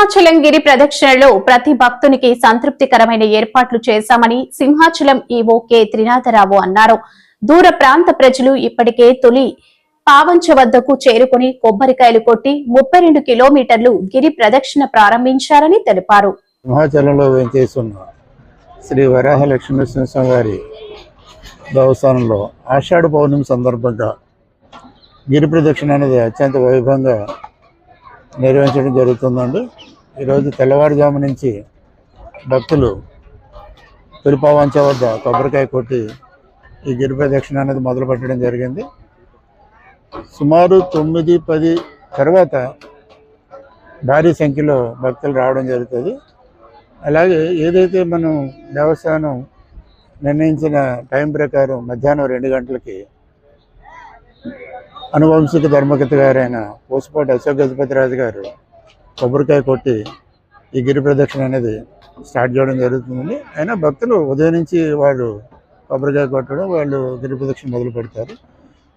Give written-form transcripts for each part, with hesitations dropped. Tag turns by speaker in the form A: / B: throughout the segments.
A: సింహాచలం గిరి ప్రదక్షిణలో ప్రతి భక్తునికి సంతృప్తికరమైన ఏర్పాట్లు చేశామని సింహాచలం ఈవో కె త్రినాథరావు అన్నారు. దూర ప్రాంత ప్రజలు ఇప్పటికే తొలి పావంచ వద్దకు చేరుకుని కొబ్బరికాయలు కొట్టి 32 కిలోమీటర్లు గిరి ప్రదక్షిణ ప్రారంభించారని తెలిపారు.
B: సింహాచలంలో వేంచేస్తున్న శ్రీ వరాహ లక్ష్మీనరసింహ గారి దేవస్థానంలో ఆషాఢ పౌర్ణమి సందర్భంగా గిరి ప్రదక్షిణ అనేది అత్యంత వైభవంగా నిర్వహించడం జరుగుతుందండి. ఈరోజు తెల్లవారుజాము నుంచి భక్తులు తిరుపావంచ వద్ద కొబ్బరికాయ కొట్టి ఈ గిరి ప్రదక్షిణ అనేది మొదలు పెట్టడం జరిగింది. సుమారు 9-10 తర్వాత భారీ సంఖ్యలో భక్తులు రావడం జరుగుతుంది. అలాగే ఏదైతే మనం దేవస్థానం నిర్ణయించిన టైం ప్రకారం మధ్యాహ్నం 2 గంటలకి అనువంశిక ధర్మకర్త గారైన పోసుపాటి అశోక్ గజపతిరాజు గారు కొబ్బరికాయ కొట్టి ఈ గిరి ప్రదక్షిణ అనేది స్టార్ట్ చేయడం జరుగుతుందండి. అయినా భక్తులు ఉదయం నుంచి వాళ్ళు కొబ్బరికాయ కొట్టడం, వాళ్ళు గిరి ప్రదక్షిణ మొదలు పెడతారు.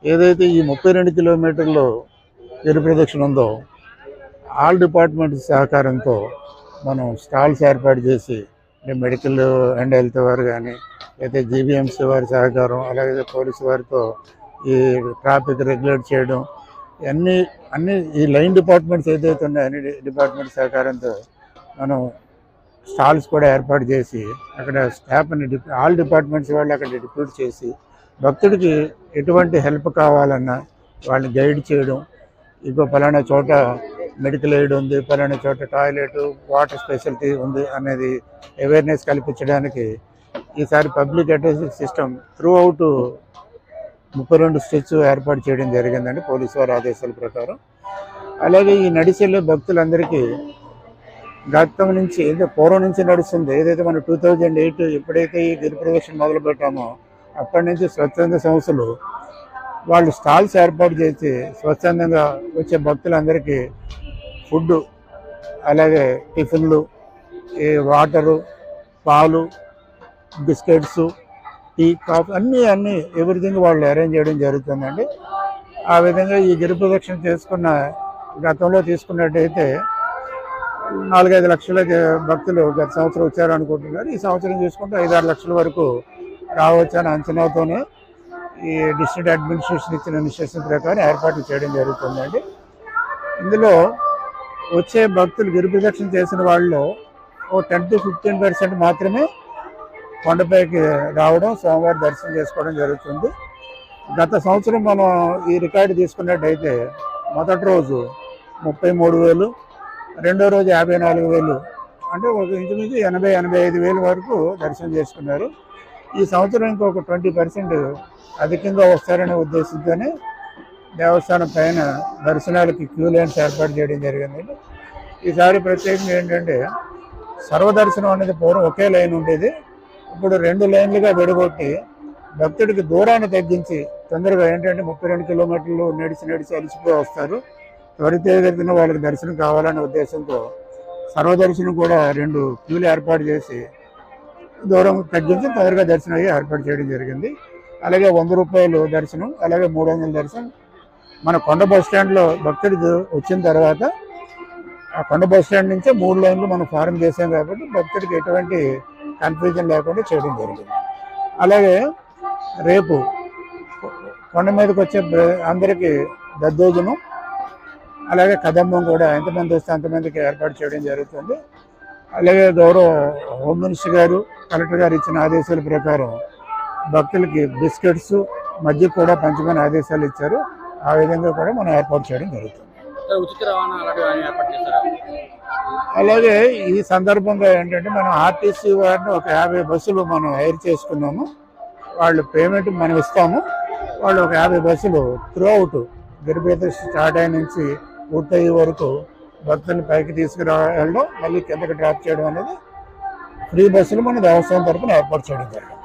B: ఏదైతే ఈ 32 కిలోమీటర్లు గిరి ప్రదక్షిణ ఉందో ఆల్ డిపార్ట్మెంట్ సహకారంతో మనం స్టాల్స్ ఏర్పాటు చేసి, మెడికల్ అండ్ హెల్త్ వారు కానీ, అయితే జీబీఎంసీ వారి సహకారం, అలాగే పోలీసు వారితో ఈ ట్రాఫిక్ రెగ్యులేట్ చేయడం, అన్ని ఈ లైన్ డిపార్ట్మెంట్స్ ఏదైతే ఉన్నాయో అన్ని డిపార్ట్మెంట్ సహకారంతో మనం స్టాల్స్ కూడా ఏర్పాటు చేసి అక్కడ స్టాఫ్ని ఆల్ డిపార్ట్మెంట్స్ వాళ్ళు అక్కడ డిప్యూట్ చేసి భక్తుడికి ఎటువంటి హెల్ప్ కావాలన్నా వాళ్ళని గైడ్ చేయడం, ఇంకో పలానా చోట మెడికల్ ఎయిడ్ ఉంది, పలానా చోట టాయిలెట్, వాటర్ ఫెసిలిటీ ఉంది అనేది అవేర్నెస్ కల్పించడానికి ఈసారి public address system through out 32 steps ఏర్పాటు చేయడం జరిగిందండి పోలీసు వారి ఆదేశాల ప్రకారం. అలాగే ఈ నడిచెళ్ళే భక్తులందరికీ గతం నుంచి పూర్వం నుంచి నడుస్తుంది. ఏదైతే మనం 2008 ఎప్పుడైతే ఈ గిరి ప్రదక్షిణ మొదలు పెట్టామో అప్పటి నుంచి స్వచ్ఛంద సంస్థలు వాళ్ళు స్టాల్స్ ఏర్పాటు చేసి స్వచ్ఛందంగా వచ్చే భక్తులందరికీ ఫుడ్, అలాగే టిఫిన్లు, ఈ వాటరు, పాలు, బిస్కెట్స్, టీ, కాఫీ అన్నీ ఎవ్రీథింగ్ వాళ్ళు అరేంజ్ చేయడం జరుగుతుందండి. ఆ విధంగా ఈ గిరి ప్రదక్షిణ చేసుకున్న గతంలో తీసుకున్నట్టయితే 4-5 లక్షల భక్తులు గత సంవత్సరం వచ్చారు అనుకుంటున్నారు. ఈ సంవత్సరం చూసుకుంటే 5-6 లక్షల వరకు రావచ్చు అనే అంచనాతోనే ఈ డిస్ట్రిక్ట్ అడ్మినిస్ట్రేషన్ ఇచ్చిన ఇన్స్ట్రక్షన్ ప్రకారం ఏర్పాట్లు చేయడం జరుగుతుందండి. ఇందులో వచ్చే భక్తులు గిరి ప్రదక్షిణ చేసిన వాళ్ళలో 10-15% మాత్రమే కొండపైకి రావడం, స్వామివారి దర్శనం చేసుకోవడం జరుగుతుంది. గత సంవత్సరం మనం ఈ రికార్డు తీసుకున్నట్టయితే మొదటి రోజు 33,000, రెండో రోజు 54,000, అంటే ఒక ఇంచుమించు 80-85,000 వరకు దర్శనం చేసుకున్నారు. ఈ సంవత్సరం ఇంకొక 20% అధికంగా వస్తారనే ఉద్దేశంతోనే దేవస్థానం పైన దర్శనాలకి క్యూ లైన్స్ ఏర్పాటు చేయడం జరిగింది. ఈసారి ప్రత్యేకంగా ఏంటంటే సర్వదర్శనం అనేది పూర్వం ఒకే లైన్ ఉండేది, ఇప్పుడు 2 లైన్లుగా విడగొట్టి భక్తుడికి దూరాన్ని తగ్గించి తొందరగా ఏంటంటే 32 కిలోమీటర్లు నడిచి అలసిపోయి వస్తారు. త్వరితగతిన వాళ్ళకి దర్శనం కావాలనే ఉద్దేశంతో సర్వదర్శనం కూడా 2 క్యూలు ఏర్పాటు చేసి దూరం తగ్గించి తొందరగా దర్శనం అయ్యి ఏర్పాటు చేయడం జరిగింది. అలాగే 100 రూపాయలు దర్శనం, అలాగే 300 దర్శనం మన కొండ బస్ స్టాండ్లో భక్తుడికి వచ్చిన తర్వాత ఆ కొండ బస్ స్టాండ్ నుంచే 3 లైన్లు మనం ఫారం చేసాం కాబట్టి భక్తుడికి ఎటువంటి కన్ఫ్యూజన్ లేకుండా చేయడం జరిగింది. అలాగే రేపు కొండ మీదకి వచ్చే అందరికీ దద్దోజనం, అలాగే కదంబం కూడా ఎంతమంది వస్తే అంతమందికి ఏర్పాటు చేయడం జరుగుతుంది. అలాగే గౌరవ హోమ్ మినిస్టర్ గారు, కలెక్టర్ గారు ఇచ్చిన ఆదేశాల ప్రకారం భక్తులకి బిస్కెట్స్, మజ్జిగ కూడా పంచమని ఆదేశాలు ఇచ్చారు. ఆ విధంగా కూడా మనం ఏర్పాటు చేయడం జరుగుతుంది. అలాగే ఈ సందర్భంగా ఏంటంటే మనం ఆర్టీసీ వారిని ఒక 50 బస్సులు మనం హైర్ చేసుకున్నాము. వాళ్ళు పేమెంట్ మనం ఇస్తాము. వాళ్ళు ఒక 50 బస్సులు త్రూ అవుట్ గిరి ప్రదక్షిణ స్టార్ట్ అయిన నుంచి పూర్తయ్యే వరకు భక్తులను పైకి తీసుకురావడం, మళ్ళీ కిందకి డ్రాప్ చేయడం అనేది ఫ్రీ బస్సులు మన దేవస్థానం తరఫున ఏర్పాటు చేయడం జరిగింది.